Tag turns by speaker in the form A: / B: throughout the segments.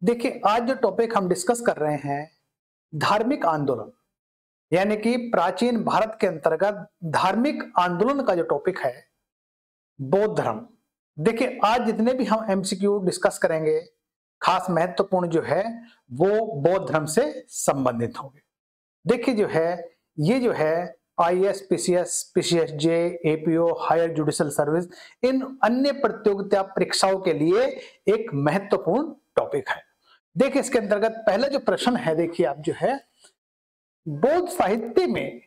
A: देखिए, आज जो टॉपिक हम डिस्कस कर रहे हैं धार्मिक आंदोलन, यानी कि प्राचीन भारत के अंतर्गत धार्मिक आंदोलन का जो टॉपिक है बौद्ध धर्म। देखिए, आज जितने भी हम एमसीक्यू डिस्कस करेंगे खास महत्वपूर्ण जो है वो बौद्ध धर्म से संबंधित होंगे। देखिए ये जो है IAS, PCS, PCSJ, APO, higher judicial service, इन अन्य प्रतियोगिता परीक्षाओं के लिए एक महत्वपूर्ण टॉपिक है। देखिए, इसके अंतर्गत पहला जो प्रश्न है, देखिए आप जो है बौद्ध साहित्य में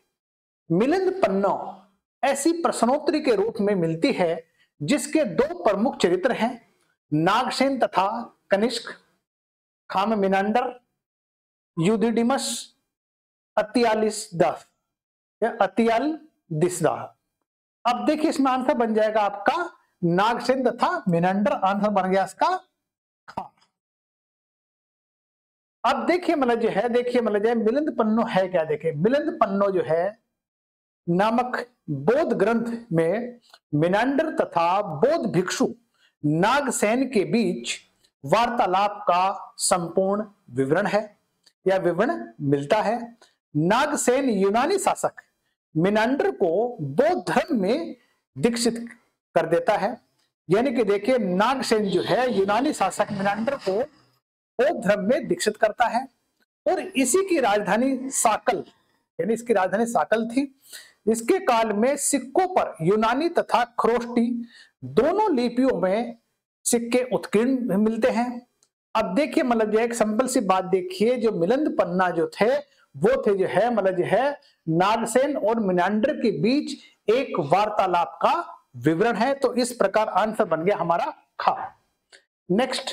A: मिलिंद पन्ना ऐसी प्रश्नोत्तरी के रूप में मिलती है जिसके दो प्रमुख चरित्र हैं, नागसेन तथा कनिष्क, खाममिनांडर, यूथिडिमस, अतियालिसदास या अतियालदिसदाह। अब देखिए, इसमें आंसर बन जाएगा आपका नागसेन तथा मिनांडर, आंसर बन गया इसका खा। अब देखिए मतलब जो है, मिलिंद पन्नो है क्या। देखिए, मिलिंद पन्नो जो है नामक बौद्ध ग्रंथ में मिनांडर तथा बौद्ध भिक्षु नागसेन के बीच वार्तालाप का संपूर्ण विवरण है या विवरण मिलता है। नागसेन यूनानी शासक मिनांडर को बौद्ध धर्म में दीक्षित कर देता है। यानी कि देखिए, नागसेन जो है यूनानी शासक मिनांडर को बौद्ध धर्म में दीक्षित करता है और इसी की राजधानी साकल, यानी इसकी राजधानी साकल थी। इसके काल में सिक्कों पर यूनानी तथा खरोष्टी दोनों लिपियों में सिक्के उत्कीर्ण मिलते हैं। अब देखिए मतलब जो एक सिंपल सी बात, देखिए जो मिलिंद पन्ना जो थे वो थे जो है मतलब जो है नागसेन और मिनांडर के बीच एक वार्तालाप का विवरण है। तो इस प्रकार आंसर बन गया हमारा खा। नेक्स्ट,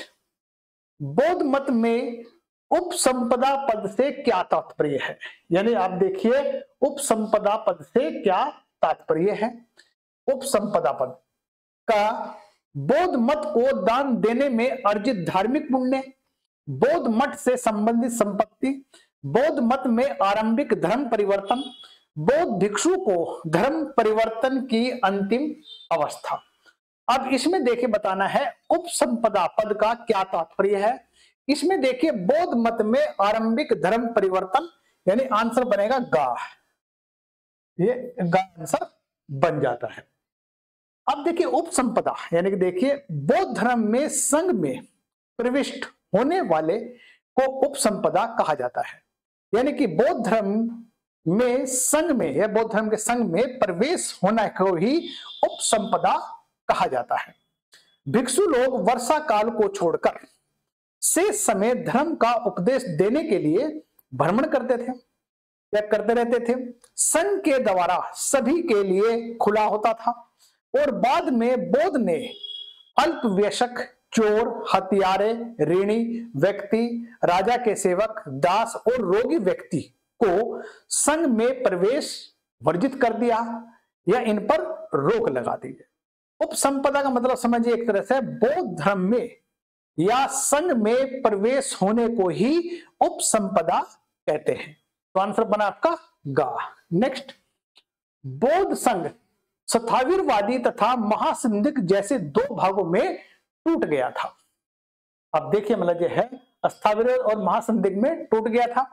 A: बौद्ध मत में उपसंपदा पद से क्या तात्पर्य है। यानी आप देखिए उपसंपदा पद से क्या तात्पर्य है। उपसंपदा पद का बौद्ध मत को दान देने में अर्जित धार्मिक पुण्य, बौद्ध मठ से संबंधित संपत्ति, बौद्ध मत में आरंभिक धर्म परिवर्तन, बौद्ध भिक्षु को धर्म परिवर्तन की अंतिम अवस्था। अब इसमें देखिए बताना है उपसंपदा पद का क्या तात्पर्य है। इसमें देखिए बौद्ध मत में आरंभिक धर्म परिवर्तन, यानी आंसर बनेगा गा, ये गा आंसर बन जाता है। अब देखिए उपसंपदा, यानी कि देखिए बौद्ध धर्म में संघ में प्रविष्ट होने वाले को उपसंपदा कहा जाता है। यानी कि बौद्ध धर्म में संघ में या बौद्ध धर्म के संघ में प्रवेश होना को ही उपसंपदा कहा जाता है। भिक्षु लोग वर्षा काल को छोड़कर शेष समय धर्म का उपदेश देने के लिए भ्रमण करते थे या करते रहते थे। संघ के द्वारा सभी के लिए खुला होता था और बाद में बौद्ध ने अल्पवयस्क, चोर, हत्यारे, ऋणी व्यक्ति, राजा के सेवक, दास और रोगी व्यक्ति को संघ में प्रवेश वर्जित कर दिया या इन पर रोक लगा दी। उपसंपदा का मतलब समझिए एक तरह से बौद्ध धर्म में या संघ में प्रवेश होने को ही उपसंपदा कहते हैं। तो आंसर बना आपका गा। नेक्स्ट, बौद्ध संघ स्थविरवादी तथा महासिंधिक जैसे दो भागों में टूट गया था। अब देखिए मतलब जो है स्थविर और महासिंधिक में टूट गया था।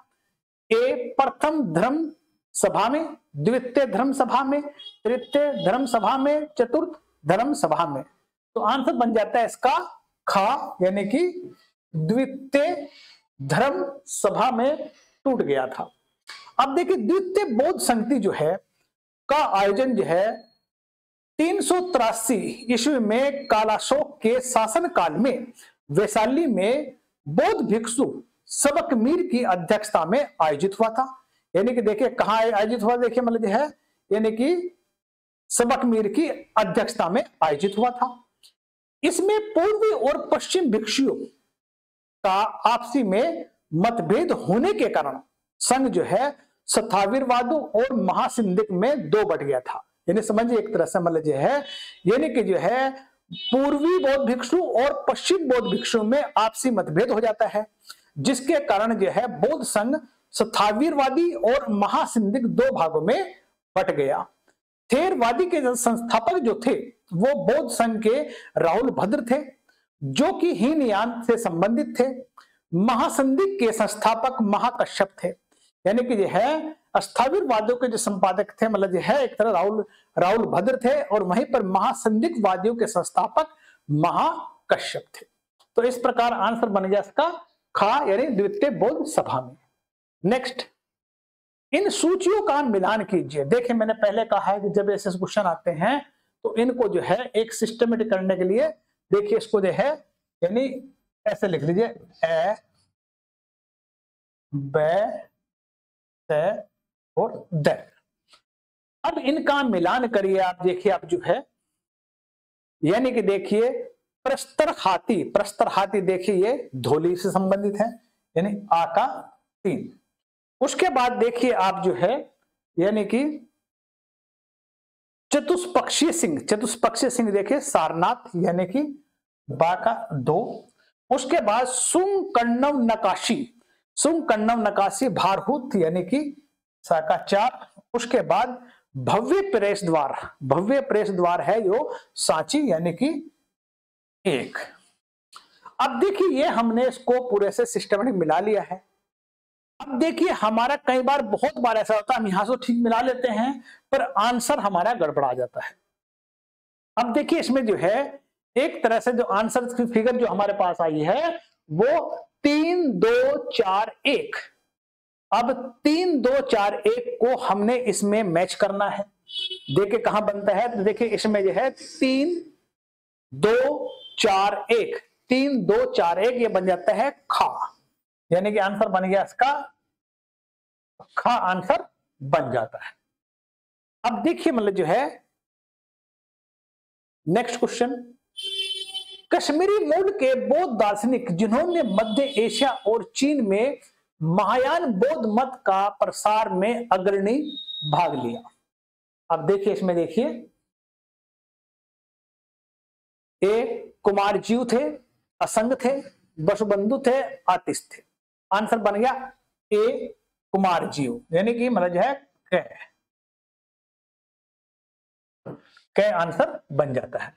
A: ए प्रथम धर्म सभा में, द्वितीय धर्म सभा में, तृतीय धर्म सभा में, चतुर्थ धर्म सभा में। तो आंसर बन जाता है इसका खा, यानी कि द्वितीय धर्म सभा में टूट गया था। अब देखिए द्वितीय बौद्ध संधि जो है का आयोजन जो है 383 ईस्वी में कालाशोक के शासन काल में वैशाली में बौद्ध भिक्षु सबकमीर की अध्यक्षता में आयोजित हुआ था। यानी कि देखिए कहां आयोजित हुआ, देखिए मतलब है यानी कि सबकमीर की अध्यक्षता में आयोजित हुआ था। इसमें पूर्वी और पश्चिम भिक्षुओं का आपसी में मतभेद होने के कारण संघ जो है स्थविरवादों और महासिंधिक में दो बट गया था। यानी समझिए एक तरह से मतलब जो है यानी कि जो है पूर्वी बौद्ध भिक्षु और पश्चिम बौद्ध भिक्षु में आपसी मतभेद हो जाता है, जिसके कारण जो है बौद्ध संघ स्थविरवादी और महासिंधिक दो भागों में बट गया। थेरवादी के संस्थापक जो थे वो बौद्ध संघ के राहुल भद्र थे, जो कि हीनयान से संबंधित थे। महासंधि के संस्थापक महाकश्यप थे, यानी कि जो है स्थविरवादियों के जो संपादक थे, मतलब जो है एक तरह राहुल भद्र थे, और वहीं पर महासंदिग्धवादियों के संस्थापक महाकश्यप थे। तो इस प्रकार आंसर बन गया इसका खा, यानी द्वितीय बौद्ध सभा में। नेक्स्ट, इन सूचियों का मिलान कीजिए। देखिए मैंने पहले कहा है कि जब ऐसे क्वेश्चन आते हैं तो इनको जो है एक सिस्टमेटिक करने के लिए देखिए इसको जो है यानी ऐसे लिख लीजिए ए ब से और द। अब इनका मिलान करिए आप, देखिए आप जो है यानी कि देखिए प्रस्तर हाथी देखिए ये धोली से संबंधित है, यानी आ का 3। उसके बाद देखिए आप जो है यानी कि चतुष्पक्षीय सिंह देखिए सारनाथ, यानी कि बा का 2। उसके बाद सुंग कण्णव नकाशी भारहूत, यानी कि सा का 4। उसके बाद भव्य प्रवेश द्वार है जो सांची, यानी कि 1। अब देखिए ये हमने इसको पूरे से सिस्टमेटिक मिला लिया है। अब देखिए हमारा कई बार बहुत बार ऐसा होता है हम यहां से ठीक मिला लेते हैं पर आंसर हमारा गड़बड़ा जाता है। अब देखिए इसमें जो है एक तरह से जो आंसर की फिगर जो हमारे पास आई है वो 3 2 4 1। अब 3 2 4 1 को हमने इसमें मैच करना है। देखिए कहां बनता है, तो देखिए इसमें जो है 3 2 4 1 3 2 4 1 ये बन जाता है खा, यानी कि आंसर बन गया इसका खा, आंसर बन जाता है। अब देखिए मतलब जो है नेक्स्ट क्वेश्चन, कश्मीरी मूल के बौद्ध दार्शनिक जिन्होंने मध्य एशिया और चीन में महायान बौद्ध मत का प्रसार में अग्रणी भाग लिया। अब देखिए इसमें देखिए ए कुमारजीव थे, असंग थे, वसुबंधु थे, आतिश थे। आंसर बन गया ए कुमारजीव, यानी कि मतलब जो है कै आंसर बन जाता है।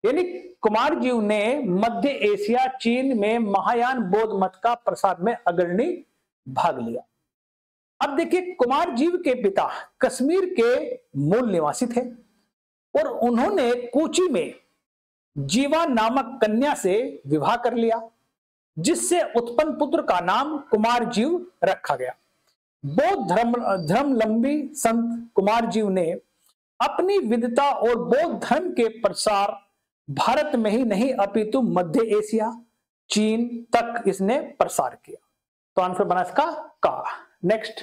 A: यानी कुमारजीव ने मध्य एशिया चीन में महायान बौद्ध मत का प्रसार में अग्रणी भाग लिया। अब देखिए कुमारजीव के पिता कश्मीर के मूल निवासी थे और उन्होंने कोची में जीवा नामक कन्या से विवाह कर लिया, जिससे उत्पन्न पुत्र का नाम कुमारजीव रखा गया। बौद्ध धर्मावलंबी संत कुमारजीव ने अपनी विद्वता और बौद्ध धर्म के प्रसार भारत में ही नहीं अपितु मध्य एशिया चीन तक इसने प्रसार किया। तो आंसर बना इसका का। नेक्स्ट,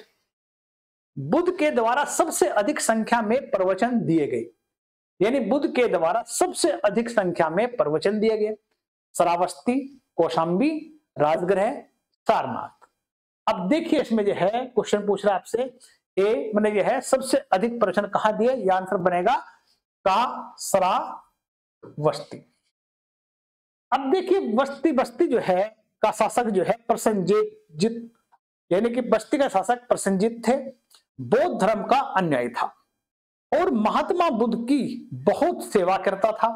A: बुद्ध के द्वारा सबसे अधिक संख्या में प्रवचन दिए गए, यानी बुद्ध के द्वारा सबसे अधिक संख्या में प्रवचन दिए गए श्रावस्ती, कौशाम्बी, राजगृह, सारनाथ। अब देखिए इसमें जो है क्वेश्चन पूछ रहा है आपसे ए मैंने जो है सबसे अधिक प्रवचन कहां दिए, यह आंसर बनेगा का श्रावस्ती। अब देखिए बस्ती जो है का शासक जो है प्रसेनजीत, यानी कि बस्ती का शासक प्रसेनजीत थे, बौद्ध धर्म का अनुयायी था और महात्मा बुद्ध की बहुत सेवा करता था।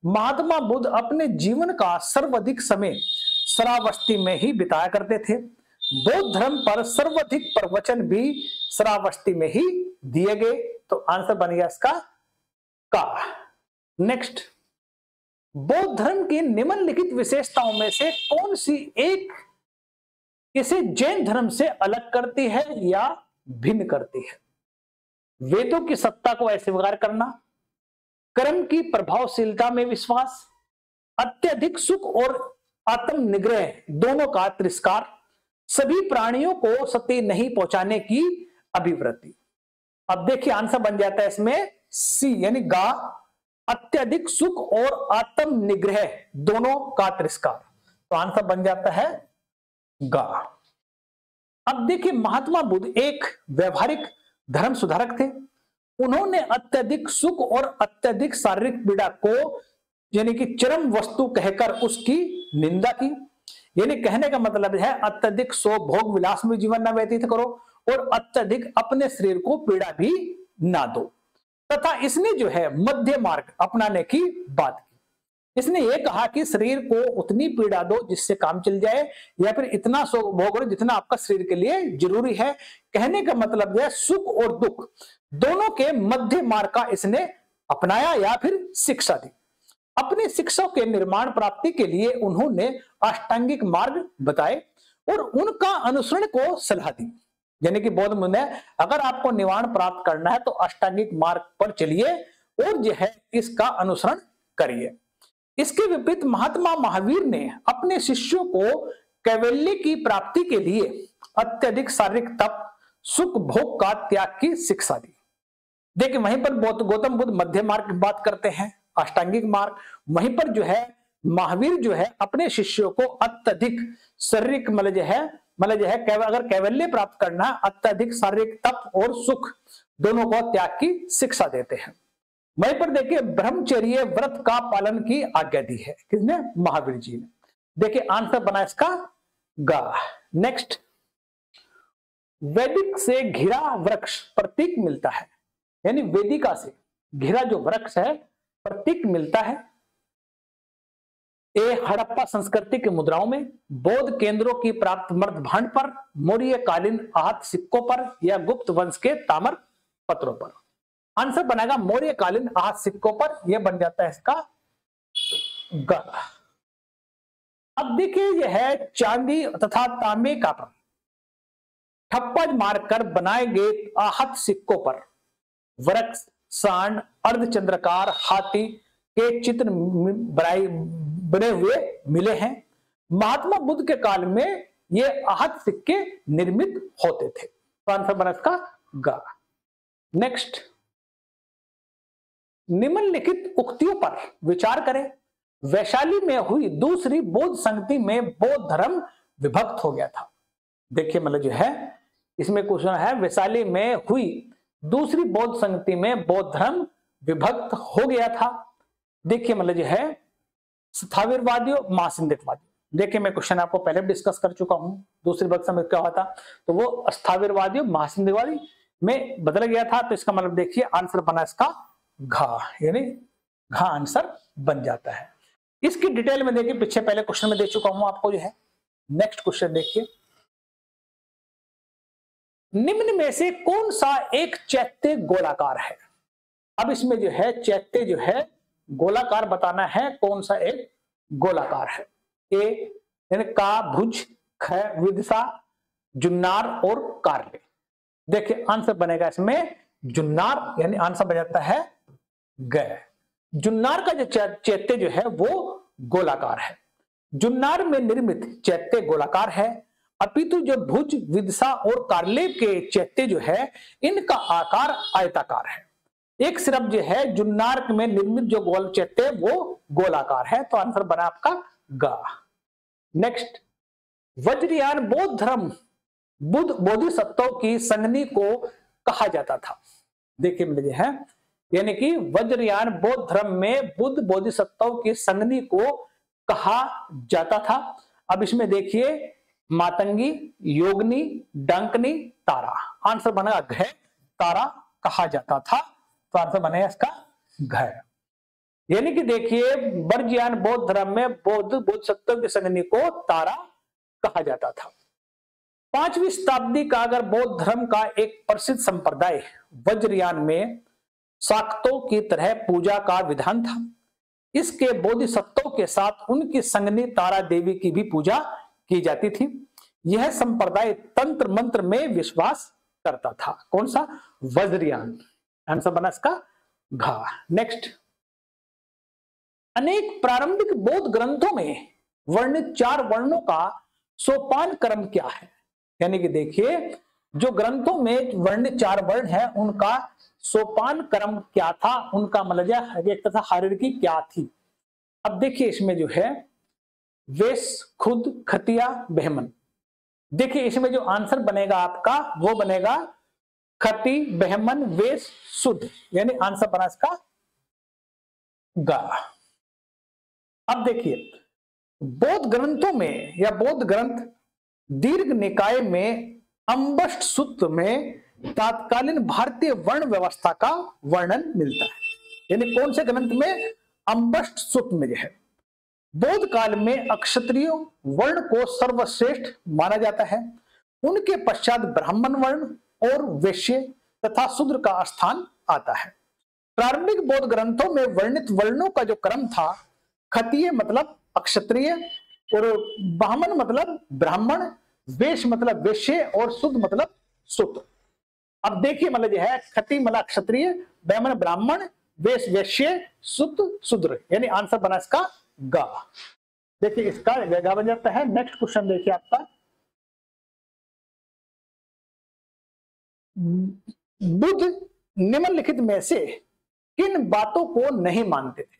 A: महात्मा बुद्ध अपने जीवन का सर्वाधिक समय श्रावस्ती में ही बिताया करते थे। बौद्ध धर्म पर सर्वाधिक प्रवचन भी श्रावस्ती में ही दिए गए। तो आंसर बन गया इसका का। नेक्स्ट, बौद्ध धर्म की निम्नलिखित विशेषताओं में से कौन सी एक इसे जैन धर्म से अलग करती है या भिन्न करती है? वेदों की सत्ता को अस्वीकार करना, कर्म की प्रभावशीलता में विश्वास, अत्यधिक सुख और आत्म निग्रह दोनों का तिरस्कार, सभी प्राणियों को क्षति नहीं पहुंचाने की अभिवृत्ति। अब देखिए आंसर बन जाता है इसमें सी, यानी गा, अत्यधिक सुख और आत्म निग्रह दोनों का तिरस्कार। तो आंसर बन जाता है गा। अब देखिए महात्मा बुद्ध एक व्यवहारिक धर्म सुधारक थे। उन्होंने अत्यधिक सुख और अत्यधिक शारीरिक पीड़ा को यानी कि चरम वस्तु कहकर उसकी निंदा की। यानी कहने का मतलब है अत्यधिक भोग विलास में जीवन न व्यतीत करो और अत्यधिक अपने शरीर को पीड़ा भी ना दो, तथा इसने जो है मध्य मार्ग अपनाने की बात की। इसने ये कहा कि शरीर को उतनी पीड़ा दो जिससे काम चल जाए, या फिर इतना सुख भोग लो जितना आपका शरीर के लिए जरूरी है। कहने का मतलब है सुख और दुख दोनों के मध्य मार्ग का इसने अपनाया या फिर शिक्षा दी। अपनी शिक्षा के निर्माण प्राप्ति के लिए उन्होंने अष्टांगिक मार्ग बताए और उनका अनुसरण को सलाह दी। यानी कि बौद्ध मुनि ने अगर आपको निवारण प्राप्त करना है तो अष्टांगिक मार्ग पर चलिए और जो है इसका अनुसरण करिए। इसके विपरीत महात्मा महावीर ने अपने शिष्यों को कैवल्य की प्राप्ति के लिए अत्यधिक शारीरिक तप, सुख भोग का त्याग की शिक्षा दी। देखिए वहीं पर गौतम बुद्ध मध्य मार्ग की बात करते हैं, अष्टांगिक मार्ग। वहीं पर जो है महावीर जो है अपने शिष्यों को अत्यधिक शारीरिक अगर कैवल्य प्राप्त करना अत्यधिक शारीरिक तप और सुख दोनों को त्याग की शिक्षा देते हैं। वहीं पर देखिए ब्रह्मचर्य व्रत का पालन की आज्ञा दी है। किसने? महावीर जी ने। देखिए आंसर बना इसका गा। नेक्स्ट, वैदिक से घिरा वृक्ष प्रतीक मिलता है, यानी वेदिका से घिरा जो वृक्ष है प्रतीक मिलता है। ए हड़प्पा संस्कृति की मुद्राओं में, बौद्ध केंद्रों की प्राप्त मर्द भांड पर, मौर्य कालीन आहत सिक्कों पर या गुप्त वंश के ताम्र पत्रों पर। आंसर बनेगा मौर्य कालीन आहत सिक्कों पर, यह बन जाता है इसका ग। अब देखिए यह है चांदी तथा तांबे का ठप्पा मारकर बनाए गए आहत सिक्कों पर वृक्ष, सांड, अर्धचंद्रकार, हाथी के चित्र बने हुए मिले हैं। महात्मा बुद्ध के काल में ये आहत सिक्के निर्मित होते थे। तो आंसर बना इसका ग। नेक्स्ट, निम्नलिखित उक्तियों पर विचार करें। वैशाली में हुई दूसरी बौद्ध संगति में बौद्ध धर्म विभक्त हो गया था। देखिए मतलब जो है इसमें क्वेश्चन है, वैशाली में हुई दूसरी बौद्ध संगति में बौद्ध धर्म विभक्त हो गया था। देखिए मतलब जो है स्थाविरवादियों महासिंधिकवादियों। देखिए मैं क्वेश्चन आपको पहले भी डिस्कस कर चुका हूं, दूसरी बौद्ध संगति क्या हुआ था, तो वो स्थाविरवादियों महासिंधिकवादी में बदल गया था। तो इसका मतलब देखिए आंसर बना इसका घा, यानी घा आंसर बन जाता है। इसकी डिटेल में देखिए पीछे पहले क्वेश्चन में दे चुका हूं आपको जो है। नेक्स्ट क्वेश्चन देखिए, निम्न में से कौन सा एक चैत्य गोलाकार है। अब इसमें जो है चैत्य जो है गोलाकार बताना है, कौन सा एक गोलाकार है। ए यानी का, भुज, ख विदिशा, जुन्नार और कार्ले। देखिए आंसर बनेगा इसमें जुन्नार, यानी आंसर बन जाता है ग। जुन्नार का जो चैत्य जो है वो गोलाकार है। जुन्नार में निर्मित चैत्य गोलाकार है, अपितु जो भुज, विदिशा और कार्ले के चैत्य जो है इनका आकार आयताकार है। एक सिर्फ जो है जुन्नार में निर्मित जो गोल चैत्य वो गोलाकार है। तो आंसर बना आपका गा। नेक्स्ट, वज्रयान बौद्ध धर्म बुद्ध बोधिसत्वों की संगनी को कहा जाता था। देखिए मिल है, यानी कि वज्रयान बौद्ध धर्म में बुद्ध बोधिसत्वों की संगनी को कहा जाता था। अब इसमें देखिए मातंगी, योगनी, डंकनी, तारा। आंसर बनेगा घ, तारा कहा जाता था। तो आंसर बनेगा इसका घ। यानी कि देखिए वज्रयान बौद्ध धर्म में बौद्ध बोधिसत्वों की संगनी को तारा कहा जाता था। 5वीं शताब्दी का अगर बौद्ध धर्म का एक प्रसिद्ध संप्रदाय वज्रयान में शाक्तों की तरह पूजा का विधान था। इसके बोधिसत्वों के साथ उनकी संगनी तारा देवी की भी पूजा की जाती थी। यह संप्रदाय तंत्र मंत्र में विश्वास करता था। कौन सा? वज्रयान। आंसर बना इसका घा। नेक्स्ट, अनेक प्रारंभिक बौद्ध ग्रंथों में वर्णित 4 वर्णों का सोपान क्रम क्या है। यानी कि देखिए जो ग्रंथों में वर्णित 4 वर्ण है उनका सोपान क्रम क्या था, उनका मतलब एक तथा हायरार्की क्या थी। अब देखिए इसमें जो है वेश, खुद, खतिया, बहमन। देखिए इसमें जो आंसर बनेगा आपका वो बनेगा खति, बहमन, वेश, शुद्ध, यानी आंसर बना इसका गा। अब देखिए बौद्ध ग्रंथों में या बौद्ध ग्रंथ दीर्घ निकाय में अम्बष्ट सूत्र में तात्कालीन भारतीय वर्ण व्यवस्था का वर्णन मिलता है। यानी कौन से ग्रंथ में? अम्बष्ट सूत्र में जो है बौद्ध काल में अक्षत्रिय वर्ण को सर्वश्रेष्ठ माना जाता है। उनके पश्चात ब्राह्मण वर्ण और वैश्य तथा शूद्र का स्थान आता है। प्रारंभिक बौद्ध ग्रंथों में वर्णित वर्णों का जो क्रम था, खतीय मतलब अक्षत्रिय, और ब्राह्मण मतलब ब्राह्मण, वैश्य मतलब वैश्य और शूद्र मतलब शूद्र। अब देखिए मतलब यह है, खती मतलब क्षत्रिय, ब्राह्मण ब्राह्मण, वैश्य वैश्य, शूद्र शूद्र, यानी आंसर बना इसका गा। देखिए इसका गा बन जाता है। नेक्स्ट क्वेश्चन देखिए आपका, बुद्ध निम्नलिखित में से किन बातों को नहीं मानते थे?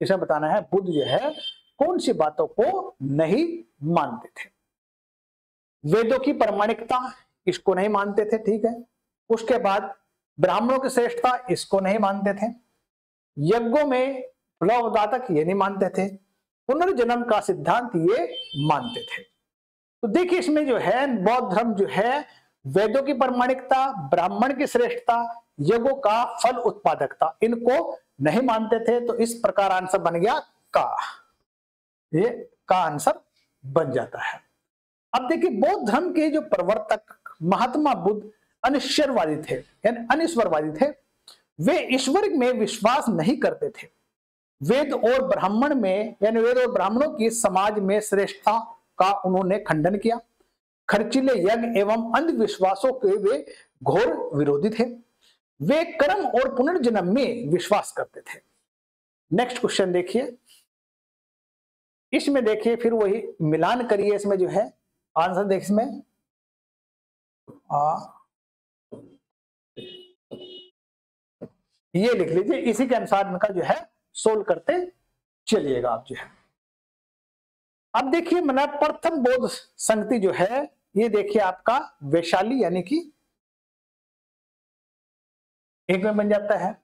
A: इसे बताना है, बुद्ध जो है कौन सी बातों को नहीं मानते थे। वेदों की प्रामाणिकता, इसको नहीं मानते थे, ठीक है। उसके बाद ब्राह्मणों की श्रेष्ठता, इसको नहीं मानते थे। यज्ञों में प्रलोभदातक, ये नहीं मानते थे। पुनर्जन्म का सिद्धांत ये मानते थे। तो देखिए इसमें जो है बौद्ध धर्म जो है वेदों की प्रामाणिकता, ब्राह्मण की श्रेष्ठता, यज्ञों का फल उत्पादकता, इनको नहीं मानते थे। तो इस प्रकार आंसर बन गया का, ये का आंसर बन जाता है। अब देखिए बौद्ध धर्म के जो प्रवर्तक महात्मा बुद्ध अनिश्वरवादी थे, यानी अनिश्वरवादी थे। वे ईश्वर में विश्वास नहीं करते थे। वेद और ब्राह्मण में, यानी वेद और ब्राह्मणों की समाज में श्रेष्ठता का उन्होंने खंडन किया। खर्चीले यज्ञ एवं अंधविश्वासों के वे घोर विरोधी थे। वे कर्म और पुनर्जन्म में विश्वास करते थे। नेक्स्ट क्वेश्चन देखिए, इसमें देखिए फिर वही मिलान करिए, इसमें जो है आंसर देखिए, इसमें ये लिख लीजिए, इसी के अनुसार इनका जो है सोल्व करते चलिएगा आप जो है। अब देखिए मैंने प्रथम बौद्ध संगति जो है, ये देखिए आपका वैशाली, यानी कि एक में बन जाता है।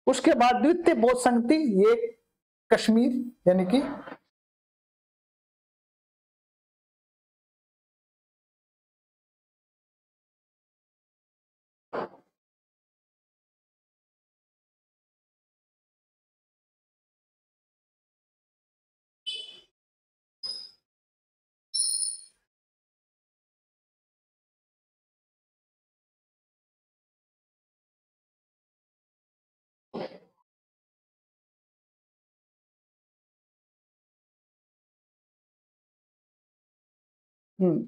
A: उसके बाद द्वितीय बौद्ध संगति, ये कश्मीर, यानी कि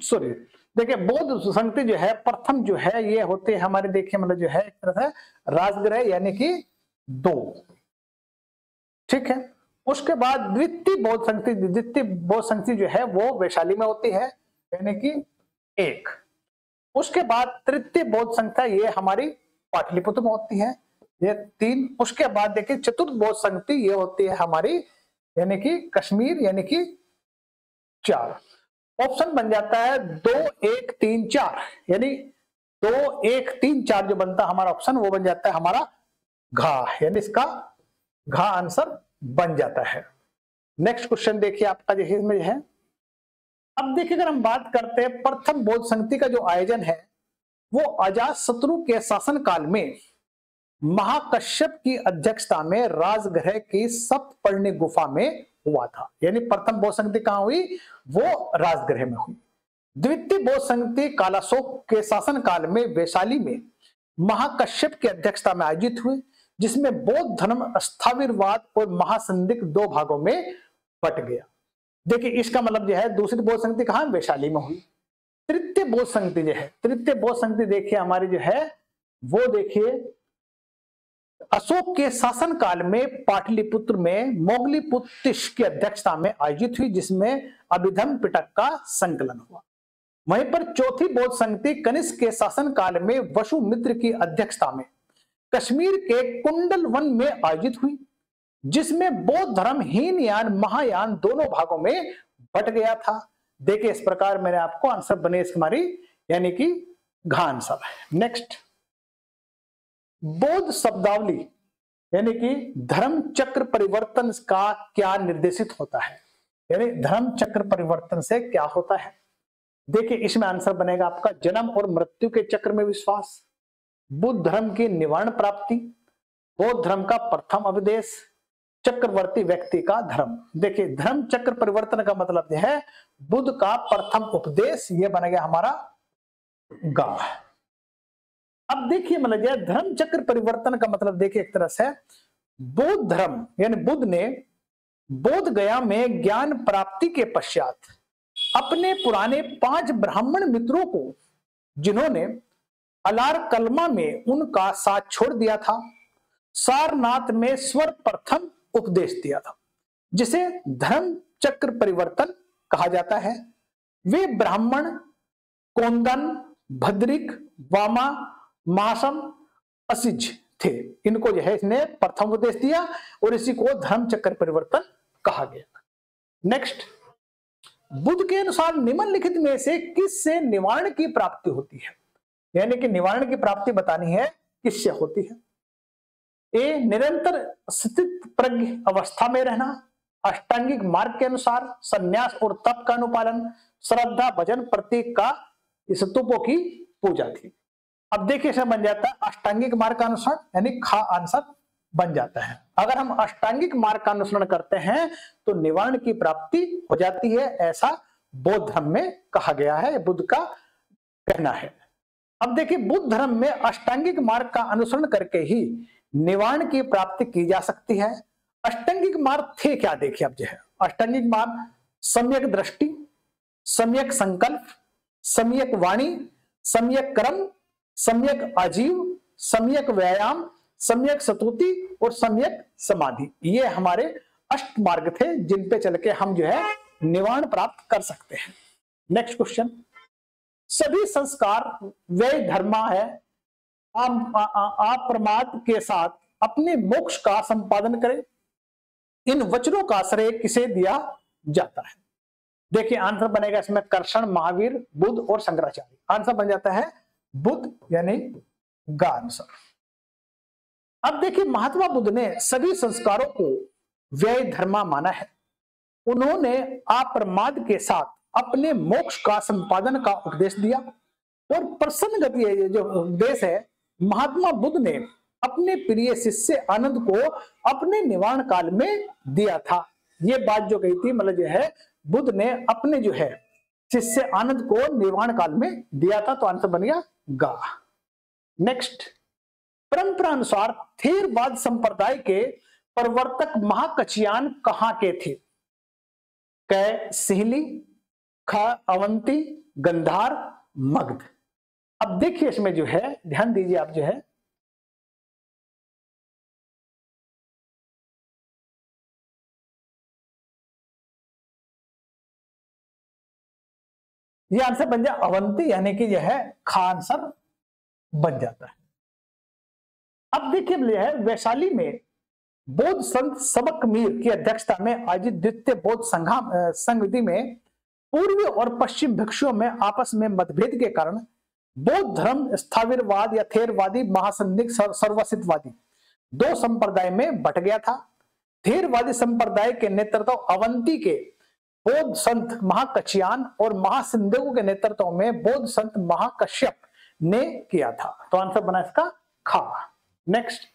A: सॉरी, देखिए बौद्ध संगति जो है प्रथम जो है ये होते हैं हमारे, देखिए मतलब जो है एक तरह से राजगृह, यानी कि 2, ठीक है। उसके बाद द्वितीय बौद्ध संगति जो है वो वैशाली में होती है, यानी कि 1। उसके बाद तृतीय बौद्ध संगति ये हमारी पाटलिपुत्र में होती है, ये 3। उसके बाद देखिए चतुर्थ बौद्ध संगति ये होती है हमारी, यानी कि कश्मीर, यानी कि 4। ऑप्शन बन जाता है 2 1 3 4, यानी 2 1 3 4 जो बनता है हमारा ऑप्शन, वो बन जाता है हमारा घा, यानी इसका घा आंसर बन जाता है। नेक्स्ट क्वेश्चन देखिए आपका जो इसमें है, अब देखिए अगर हम बात करते हैं प्रथम बौद्ध संगति का जो आयोजन है वो अजातशत्रु के शासन काल में महाकश्यप की अध्यक्षता में राजगृह की सप्तपर्णी गुफा में हुआ था। यानी प्रथम बौद्ध संगति कहां हुई, वो राजगृह में हुई। द्वितीय बौद्ध संगति कालाशोक के शासन काल में वैशाली में महाकश्यप की अध्यक्षता में आयोजित हुई, जिसमें बौद्ध धर्म स्थाविरवाद और महासंदिग्ध 2 भागों में बट गया। देखिए इसका मतलब जो है दूसरी बौद्ध संगति कहां, वैशाली में हुई। तृतीय बौद्ध संगति जो है, तृतीय बौद्ध संगति देखिए हमारी जो है वो देखिए अशोक के शासन काल में पाटलिपुत्र में मोगलीपुत्तिश की अध्यक्षता में आयोजित हुई, जिसमें अभिधम्म पिटक का संकलन हुआ। वहीं पर चौथी बौद्ध संगति कनिष्क के शासन काल में वसुमित्र की अध्यक्षता में कश्मीर के कुंडल वन में आयोजित हुई, जिसमें बौद्ध धर्म हीनयान महायान दोनों भागों में बट गया था। देखिए इस प्रकार मैंने आपको आंसर बने हमारी, यानी कि घा आंसर है। नेक्स्ट, बौद्ध शब्दावली यानी कि धर्म चक्र परिवर्तन का क्या निर्देशित होता है, यानी धर्म चक्र परिवर्तन से क्या होता है। देखिए इसमें आंसर बनेगा आपका जन्म और मृत्यु के चक्र में विश्वास, बुद्ध धर्म की निवारण प्राप्ति, बौद्ध धर्म का प्रथम उपदेश, चक्रवर्ती व्यक्ति का धर्म। देखिए धर्म चक्र परिवर्तन का मतलब यह है बुद्ध का प्रथम उपदेश, ये बन गया हमारा गा। अब देखिए मतलब यह धर्म चक्र परिवर्तन का मतलब देखिए एक तरह से बौद्ध धर्म यानी बुद्ध ने बोध गया में ज्ञान प्राप्ति के पश्चात अपने पुराने 5 ब्राह्मण मित्रों को, जिन्होंने अलार कलमा में उनका साथ छोड़ दिया था, सारनाथ में सर्वप्रथम उपदेश दिया था, जिसे धर्म चक्र परिवर्तन कहा जाता है। वे ब्राह्मण कोंदन, भद्रिक, वामा, मासम, असिज थे। इनको जो है इसने प्रथम उपदेश दिया और इसी को धर्म चक्र परिवर्तन कहा गया। नेक्स्ट, बुद्ध के अनुसार निम्नलिखित में से किससे निवारण की प्राप्ति होती है? यानी कि निवारण की प्राप्ति बतानी है किससे होती है। ए, निरंतर स्थित प्रज्ञ अवस्था में रहना, अष्टांगिक मार्ग के अनुसार संन्यास और तप का अनुपालन, श्रद्धा, भजन, प्रतीक का स्तूपों की पूजा थी। अब देखिए इसमें बन जाता है अष्टांगिक मार्ग का अनुसरण, यानी खा आंसर बन जाता है। अगर हम अष्टांगिक मार्ग का अनुसरण करते हैं तो निवारण की प्राप्ति हो जाती है, ऐसा बौद्ध धर्म में कहा गया है, बुद्ध का कहना है। अब देखिए बुद्ध धर्म में अष्टांगिक मार्ग का अनुसरण करके ही निवारण की प्राप्ति की जा सकती है। अष्टांगिक मार्ग थे क्या? देखिए अब जो है अष्टांगिक मार्ग सम्यक दृष्टि, सम्यक संकल्प, सम्यक वाणी, सम्यक कर्म, सम्यक आजीव, सम्यक व्यायाम, सम्यक स्तुति और सम्यक समाधि, ये हमारे अष्ट मार्ग थे जिन पे चल के हम जो है निवारण प्राप्त कर सकते हैं। नेक्स्ट क्वेश्चन, सभी संस्कार व्यय धर्मा है, अप्रमाद के साथ अपने मोक्ष का संपादन करें। इन वचनों का श्रेय किसे दिया जाता है? देखिए आंसर बनेगा इसमें कर्षण, महावीर, बुद्ध और शंकराचार्य। आंसर बन जाता है बुद्ध यानी गा आंसर। अब देखिए महात्मा बुद्ध ने सभी संस्कारों को व्यय धर्मा माना है। उन्होंने अप्रमाद के साथ अपने मोक्ष का संपादन का उपदेश दिया और प्रसन्न गति जो उपदेश है महात्मा बुद्ध ने अपने प्रिय शिष्य आनंद को अपने निवारण काल में दिया था। ये बात जो कही थी मतलब जो है बुद्ध ने अपने जो है शिष्य आनंद को निवारण काल में दिया था, तो आंसर बन गया गा। नेक्स्ट, परंपरा अनुसार थेरवाद संप्रदाय के प्रवर्तक महाकचियान कहां के थे? क सिहली, ख अवंती, गंधार, मगध। अब देखिए इसमें जो है ध्यान दीजिए आप जो है ये आंसर बन जाए अवंती, यानी कि यह है खा आंसर बन जाता है। अब देखिए यह है वैशाली में बौद्ध संत सबक मीर की अध्यक्षता में आयोजित द्वितीय बौद्ध संगति में पूर्वी और पश्चिम भिक्षुओं में आपस में मतभेद के कारण बौद्ध धर्म स्थाविरवाद या थेरवादी, महासंदिग्ध, सर्वसिद्धवादी 2 संप्रदाय में बट गया था। थेरवादी संप्रदाय के नेतृत्व अवंती के बौद्ध संत महाकचियान और महासिंधु के नेतृत्व में बौद्ध संत महाकश्यप ने किया था, तो आंसर बना इसका खा। नेक्स्ट,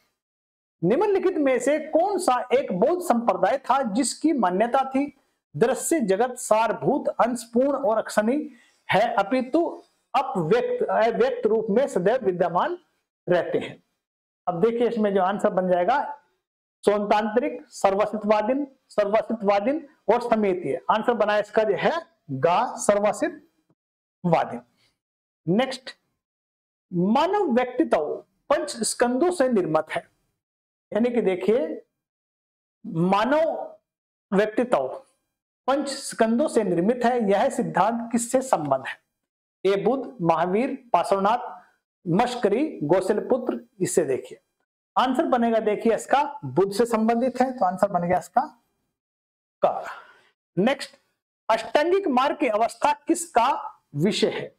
A: निम्नलिखित में से कौन सा एक बौद्ध संप्रदाय था जिसकी मान्यता थी दृश्य जगत सारभूत, अंशपूर्ण और अक्षणीय है, अपितु अव्यक्त रूप में सदैव विद्यमान रहते हैं? अब देखिए इसमें जो आंसर बन जाएगा सोनतांत्रिक, सर्वसिद्धवादीन और समेतीय। आंसर बना इसका जो है गा, सर्वसिद्धवादी। नेक्स्ट, मानव व्यक्तित्व 5 स्कंदों से निर्मित है, यानी कि देखिए मानव व्यक्तित्व 5 स्कंदों से निर्मित है, यह सिद्धांत किससे संबंध है? ए बुद्ध, महावीर, पार्श्वनाथ, मश्करी, गौशलपुत्र। इससे देखिए आंसर बनेगा देखिए इसका बुद्ध से संबंधित है, तो आंसर बन गया इसका का। नेक्स्ट, अष्टांगिक मार्ग की अवस्था किसका विषय है?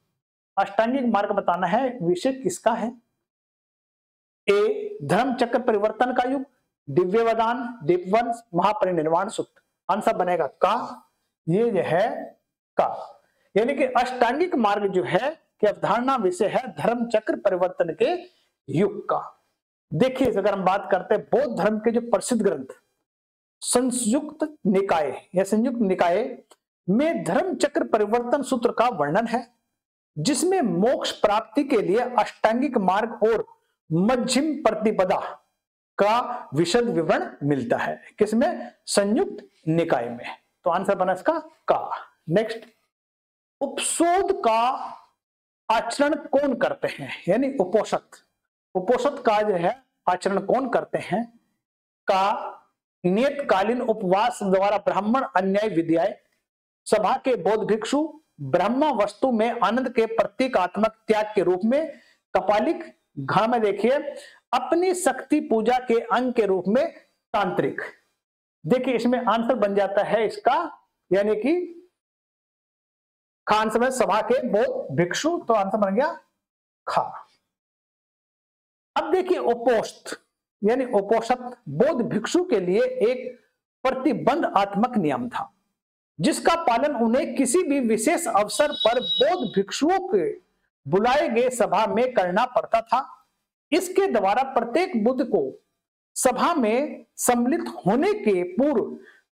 A: अष्टांगिक मार्ग बताना है विषय किसका है। ए धर्म चक्र परिवर्तन का युग, दिव्य वदान, दीपवंश, महापरिनिर्वाण सूत्र। आंसर बनेगा का, ये जो है का, यानी कि अष्टांगिक मार्ग जो है कि अवधारणा विषय है धर्म चक्र परिवर्तन के युग का। देखिए अगर हम बात करते हैं बौद्ध धर्म के जो प्रसिद्ध ग्रंथ संयुक्त निकाय या संयुक्त निकाय में धर्म चक्र परिवर्तन सूत्र का वर्णन है, जिसमें मोक्ष प्राप्ति के लिए अष्टांगिक मार्ग और मध्यम प्रतिपदा का विशद विवरण मिलता है। किसमें? संयुक्त निकाय में। तो आंसर बना इसका का। नेक्स्ट, उपसोद का आचरण कौन करते हैं? यानी उपोषद का जो है आचरण कौन करते हैं? का नियतकालीन उपवास द्वारा ब्राह्मण अन्याय विद्याएं, सभा के बौद्ध भिक्षु ब्रह्म वस्तु में आनंद के प्रतीकात्मक त्याग के रूप में, कपालिक घा में देखिए अपनी शक्ति पूजा के अंग के रूप में, तांत्रिक। देखिए इसमें आंसर बन जाता है इसका, यानी कि खान समय सभा के बौद्ध भिक्षु, तो आंसर बन गया खा। अब देखिए उपोष्ठ यानी उपोषद बौद्ध भिक्षु के लिए एक प्रतिबंधात्मक नियम था, जिसका पालन उन्हें किसी भी विशेष अवसर पर बौद्ध भिक्षुओं के बुलाए गए सभा में करना पड़ता था। इसके द्वारा प्रत्येक बुद्ध को सभा में सम्मिलित होने के पूर्व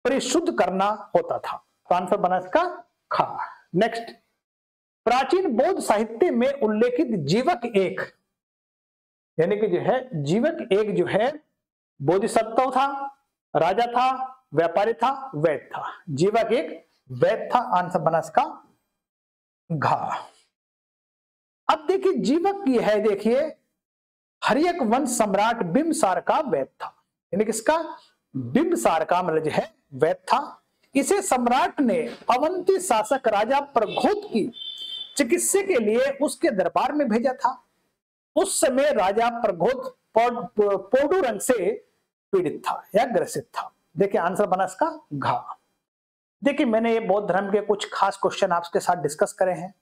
A: परिशुद्ध करना होता था। तो आंसर बना इसका खा। नेक्स्ट, प्राचीन बौद्ध साहित्य में उल्लेखित जीवक एक, यानी कि जो है जीवक एक जो है बोधिसत्व था, राजा था, व्यापारी था, वैद्य था। जीवक एक वैद्य था। आंसर बना इसका घा। अब देखिए जीवक की है, देखिए हर्यक वंश सम्राट बिंबिसार का वैद्य था, यानी किसका? बिंबिसार का मतलब जो है वैद्य था। इसे सम्राट ने अवंती शासक राजा प्रघोत की चिकित्सा के लिए उसके दरबार में भेजा था। उस समय राजा प्रघोत पोडुरंग से पीड़ित था या ग्रसित था। देखिए आंसर बना इसका घा। देखिए मैंने ये बौद्ध धर्म के कुछ खास क्वेश्चन आपके साथ डिस्कस करे हैं,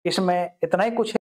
A: इसमें इतना ही कुछ है।